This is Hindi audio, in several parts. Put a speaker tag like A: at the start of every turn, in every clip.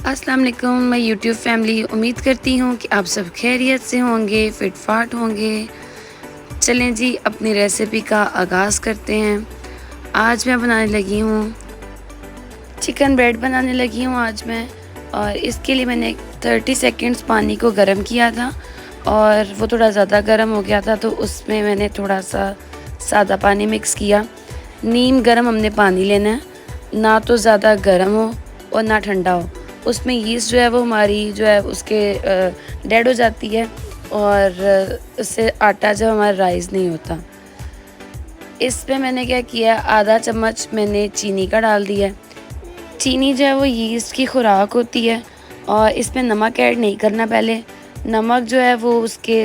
A: अस्सलाम वालेकुम मैं यूट्यूब फैमिली। उम्मीद करती हूँ कि आप सब खैरियत से होंगे, फिट फाट होंगे। चलें जी, अपनी रेसिपी का आगाज़ करते हैं। आज मैं बनाने लगी हूँ चिकन ब्रेड बनाने लगी हूँ आज मैं। और इसके लिए मैंने 30 सेकंड्स पानी को गर्म किया था और वो थोड़ा ज़्यादा गर्म हो गया था, तो उसमें मैंने थोड़ा सा सादा पानी मिक्स किया। नीम गर्म हमने पानी लेना है, ना तो ज़्यादा गर्म हो और ना ठंडा हो। उसमें यीस्ट जो है वो हमारी जो है उसके डेड हो जाती है और उससे आटा जो हमारा राइस नहीं होता। इस पे मैंने क्या किया, आधा चम्मच मैंने चीनी का डाल दिया। चीनी जो है वो यीस्ट की खुराक होती है और इसमें नमक ऐड नहीं करना पहले। नमक जो है वो उसके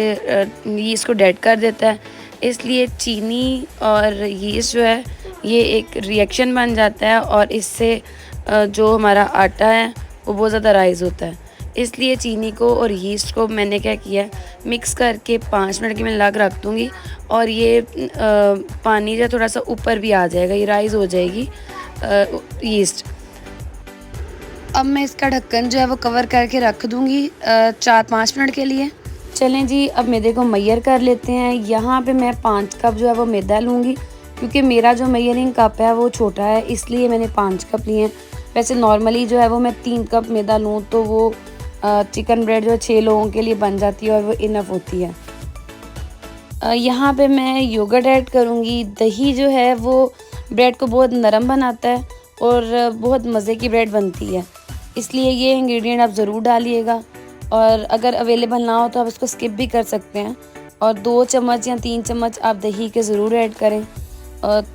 A: यीस्ट को डेड कर देता है, इसलिए चीनी और यीस्ट जो है ये एक रिएक्शन बन जाता है और इससे जो हमारा आटा है वो बहुत ज़्यादा राइस होता है। इसलिए चीनी को और यीस्ट को मैंने क्या किया, मिक्स करके 5 मिनट के मैं लग रख दूँगी और ये पानी जो थोड़ा सा ऊपर भी आ जाएगा, ये राइस हो जाएगी यीस्ट। अब मैं इसका ढक्कन जो है वो कवर करके रख दूँगी 4-5 मिनट के लिए। चलें जी, अब मैदे को मैयर कर लेते हैं। यहाँ पे मैं 5 कप जो है वो मैदा लूँगी, क्योंकि मेरा जो मेजरिंग कप है वो छोटा है, इसलिए मैंने 5 कप लिए हैं। वैसे नॉर्मली जो है वो मैं 3 कप मैदा लूँ तो वो चिकन ब्रेड जो 6 लोगों के लिए बन जाती है और वो इनफ होती है। यहाँ पे मैं योगर्ट ऐड करूँगी। दही जो है वो ब्रेड को बहुत नरम बनाता है और बहुत मज़े की ब्रेड बनती है, इसलिए ये इंग्रेडिएंट आप ज़रूर डालिएगा। और अगर अवेलेबल ना हो तो आप इसको स्किप भी कर सकते हैं। और 2 चम्मच या 3 चम्मच आप दही के ज़रूर ऐड करें।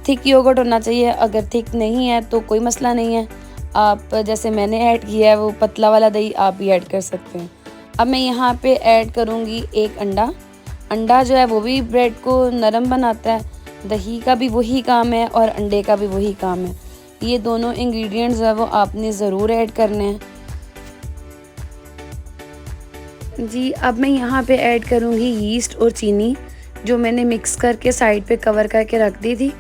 A: थिक योगर्ट होना चाहिए, अगर थिक नहीं है तो कोई मसला नहीं है, आप जैसे मैंने ऐड किया है वो पतला वाला दही आप भी ऐड कर सकते हैं। अब मैं यहाँ पे ऐड करूँगी 1 अंडा। अंडा जो है वो भी ब्रेड को नरम बनाता है, दही का भी वही काम है और अंडे का भी वही काम है। ये दोनों इंग्रेडिएंट्स जो है वो आपने ज़रूर ऐड करने हैं जी। अब मैं यहाँ पे ऐड करूँगी यीस्ट और चीनी, जो मैंने मिक्स करके साइड पे कवर करके रख दी थी।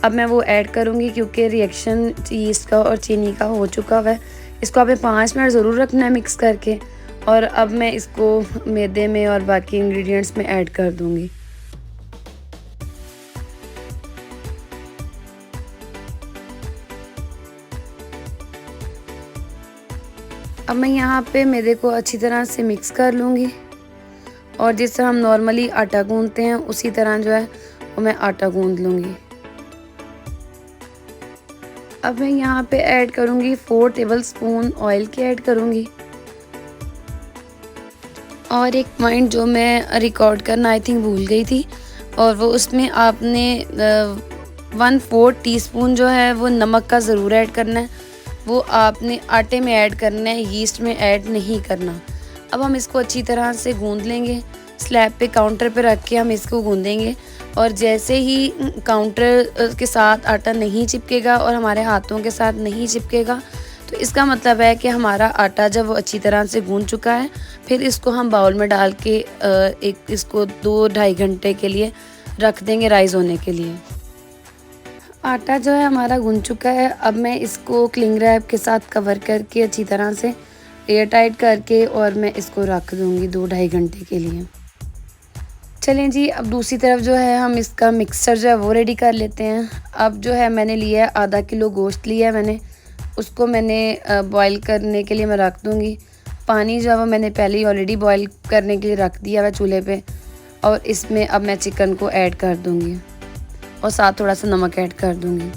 A: अब मैं वो ऐड करूँगी क्योंकि रिएक्शन यीस्ट का और चीनी का हो चुका हुआ है। इसको आपने 5 मिनट ज़रूर रखना है मिक्स करके। और अब मैं इसको मैदे में और बाकी इंग्रेडिएंट्स में ऐड कर दूँगी। अब मैं यहाँ पे मैदे को अच्छी तरह से मिक्स कर लूँगी और जिस तरह हम नॉर्मली आटा गूँथते हैं उसी तरह जो है वो मैं आटा गूँथ लूँगी। अब मैं यहाँ पे ऐड करूँगी 4 टेबलस्पून ऑयल के ऐड करूँगी। और एक पॉइंट जो मैं रिकॉर्ड करना आई थिंक भूल गई थी, और वो उसमें आपने 1/4 टीस्पून जो है वो नमक का ज़रूर ऐड करना है। वो आपने आटे में ऐड करना है, यीस्ट में ऐड नहीं करना। अब हम इसको अच्छी तरह से गूँध लेंगे। स्लैब पे काउंटर पे रख के हम इसको गूँधेंगे और जैसे ही काउंटर के साथ आटा नहीं चिपकेगा और हमारे हाथों के साथ नहीं चिपकेगा, तो इसका मतलब है कि हमारा आटा जब वो अच्छी तरह से गूँध चुका है। फिर इसको हम बाउल में डाल के एक इसको 2-2.5 घंटे के लिए रख देंगे राइस होने के लिए। आटा जो है हमारा गूँध चुका है। अब मैं इसको क्लिंग रैप के साथ कवर करके अच्छी तरह से एयर टाइट करके और मैं इसको रख दूँगी 2-2.5 घंटे के लिए। चलें जी, अब दूसरी तरफ जो है हम इसका मिक्सचर जो है वो रेडी कर लेते हैं। अब जो है मैंने लिया है आधा किलो गोश्त लिया है मैंने, उसको मैंने बॉईल करने के लिए मैं रख दूँगी। पानी जो है वो मैंने पहले ही ऑलरेडी बॉईल करने के लिए रख दिया है चूल्हे पे। और इसमें अब मैं चिकन को ऐड कर दूँगी और साथ थोड़ा सा नमक ऐड कर दूँगी।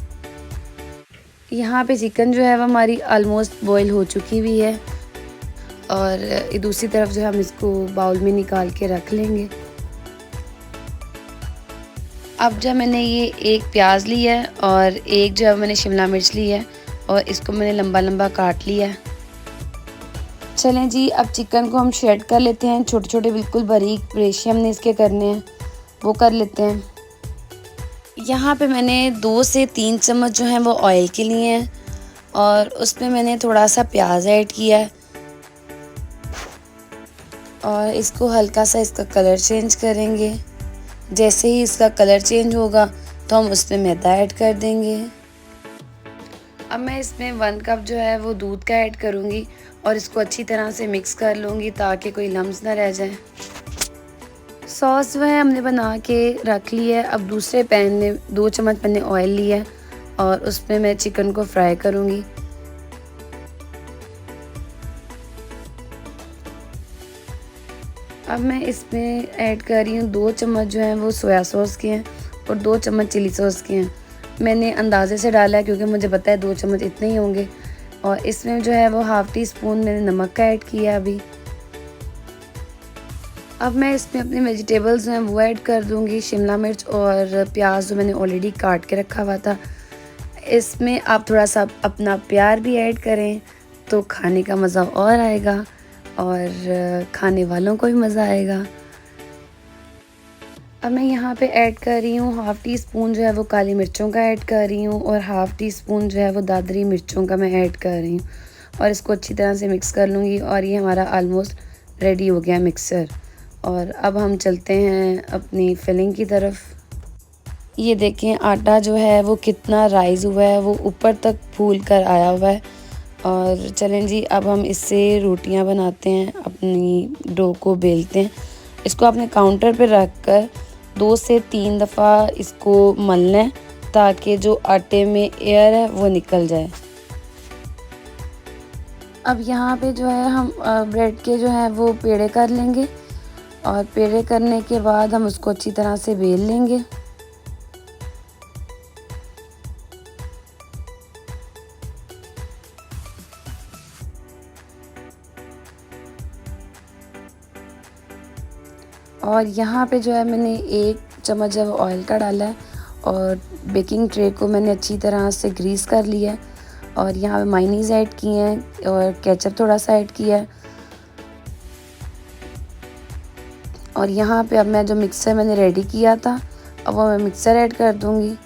A: यहाँ पे चिकन जो है वो हमारी ऑलमोस्ट बॉईल हो चुकी हुई है और दूसरी तरफ जो है हम इसको बाउल में निकाल के रख लेंगे। अब जब मैंने ये एक प्याज लिया है और एक जो है मैंने शिमला मिर्च ली है और इसको मैंने लंबा लंबा काट लिया है। चलें जी, अब चिकन को हम शेड कर लेते हैं, छोटे छोटे बिल्कुल बारीक रेशे हमने इसके करने हैं, वो कर लेते हैं। यहाँ पे मैंने 2 से 3 चम्मच जो हैं वो ऑयल के लिए हैं और उसमें मैंने थोड़ा सा प्याज ऐड किया है और इसको हल्का सा इसका कलर चेंज करेंगे। जैसे ही इसका कलर चेंज होगा तो हम उसमें मैदा ऐड कर देंगे। अब मैं इसमें 1 कप जो है वो दूध का ऐड करूँगी और इसको अच्छी तरह से मिक्स कर लूँगी ताकि कोई लम्स ना रह जाए। सॉस जो है हमने बना के रख ली है। अब दूसरे पैन में 2 चम्मच मैंने ऑयल लिया है और उसमें मैं चिकन को फ्राई करूँगी। अब मैं इसमें ऐड कर रही हूँ 2 चम्मच जो हैं वो सोया सॉस के हैं और 2 चम्मच चिली सॉस के हैं। मैंने अंदाज़े से डाला है क्योंकि मुझे पता है 2 चम्मच इतने ही होंगे। और इसमें जो है वो हाफ़ टी स्पून मैंने नमक का ऐड किया है अभी। अब मैं इसमें अपने वेजिटेबल्स हैं वो ऐड कर दूँगी, शिमला मिर्च और प्याज जो मैंने ऑलरेडी काट के रखा हुआ था। इसमें आप थोड़ा सा अपना प्यार भी ऐड करें तो खाने का मज़ा और आएगा और खाने वालों को भी मज़ा आएगा। अब मैं यहाँ पे ऐड कर रही हूँ हाफ़ टी स्पून जो है वो काली मिर्चों का ऐड कर रही हूँ और हाफ़ टी स्पून जो है वो दादरी मिर्चों का मैं ऐड कर रही हूँ और इसको अच्छी तरह से मिक्स कर लूँगी। और ये हमारा ऑलमोस्ट रेडी हो गया मिक्सर। और अब हम चलते हैं अपनी फिलिंग की तरफ। ये देखें आटा जो है वो कितना राइज़ हुआ है, वो ऊपर तक फूल कर आया हुआ है। और चलें जी अब हम इससे रोटियां बनाते हैं, अपनी डो को बेलते हैं। इसको अपने काउंटर पे रख कर 2 से 3 दफ़ा इसको मल लें ताकि जो आटे में एयर है वो निकल जाए। अब यहाँ पे जो है हम ब्रेड के जो है वो पेड़े कर लेंगे और पेड़े करने के बाद हम उसको अच्छी तरह से बेल लेंगे। और यहाँ पे जो है मैंने 1 चम्मच जो ऑयल का डाला है और बेकिंग ट्रे को मैंने अच्छी तरह से ग्रीस कर लिया है। और यहाँ पे मायोनीज़ ऐड किए हैं और केचप थोड़ा सा ऐड किया है। और यहाँ पे अब मैं जो मिक्सर मैंने रेडी किया था अब वो मैं मिक्सर ऐड कर दूँगी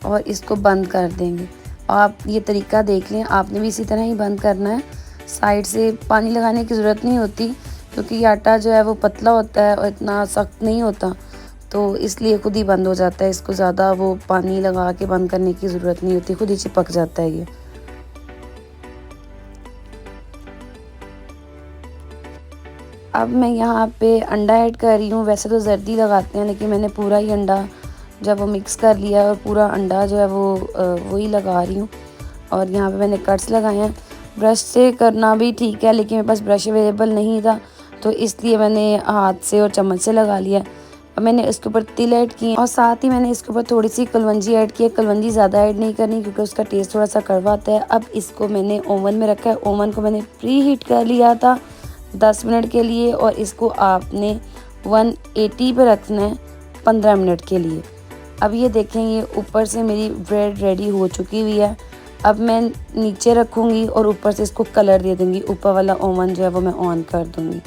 A: और इसको बंद कर देंगे। और आप ये तरीका देख लें, आपने भी इसी तरह ही बंद करना है। साइड से पानी लगाने की ज़रूरत नहीं होती क्योंकि ये आटा जो है वो पतला होता है और इतना सख्त नहीं होता, तो इसलिए खुद ही बंद हो जाता है। इसको ज़्यादा वो पानी लगा के बंद करने की ज़रूरत नहीं होती, खुद ही चिपक जाता है ये। अब मैं यहाँ पे अंडा ऐड कर रही हूँ। वैसे तो जर्दी लगाते हैं लेकिन मैंने पूरा ही अंडा जब वो मिक्स कर लिया और पूरा अंडा जो है वो वही लगा रही हूँ। और यहाँ पे मैंने कट्स लगाए हैं। ब्रश से करना भी ठीक है लेकिन मेरे पास ब्रश अवेलेबल नहीं था तो इसलिए मैंने हाथ से और चम्मच से लगा लिया। अब मैंने इसके ऊपर तिल ऐड किए और साथ ही मैंने इसके ऊपर थोड़ी सी कलवंजी ऐड की है। कलवंजी ज़्यादा ऐड नहीं करनी क्योंकि उसका टेस्ट थोड़ा सा कड़वा आता है। अब इसको मैंने ओवन में रखा है। ओवन को मैंने प्री हीट कर लिया था 10 मिनट के लिए और इसको आपने 180 पे रखना है 15 मिनट के लिए। अब ये देखें ये ऊपर से मेरी ब्रेड रेडी हो चुकी हुई है। अब मैं नीचे रखूँगी और ऊपर से इसको कलर दे दूँगी। ऊपर वाला ओवन जो है वो मैं ऑन कर दूँगी।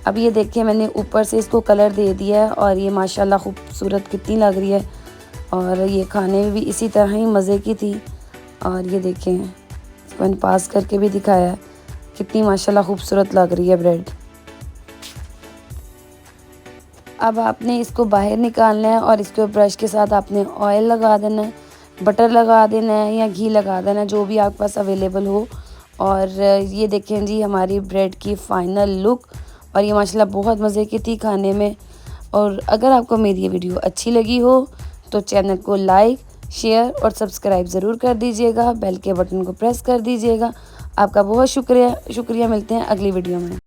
A: अब ये देखिए मैंने ऊपर से इसको कलर दे दिया है और ये माशाल्लाह खूबसूरत कितनी लग रही है और ये खाने में भी इसी तरह ही मज़े की थी। और ये देखें इसको मैंने पास करके भी दिखाया है, कितनी माशाल्लाह खूबसूरत लग रही है ब्रेड। अब आपने इसको बाहर निकालना है और इसके ब्रश के साथ आपने ऑयल लगा देना है, बटर लगा देना है या घी लगा देना है, जो भी आपके पास अवेलेबल हो। और ये देखें जी हमारी ब्रेड की फ़ाइनल लुक। और ये माशाल्लाह बहुत मज़े की थी खाने में। और अगर आपको मेरी ये वीडियो अच्छी लगी हो तो चैनल को लाइक, शेयर और सब्सक्राइब ज़रूर कर दीजिएगा। बेल के बटन को प्रेस कर दीजिएगा। आपका बहुत शुक्रिया। मिलते हैं अगली वीडियो में।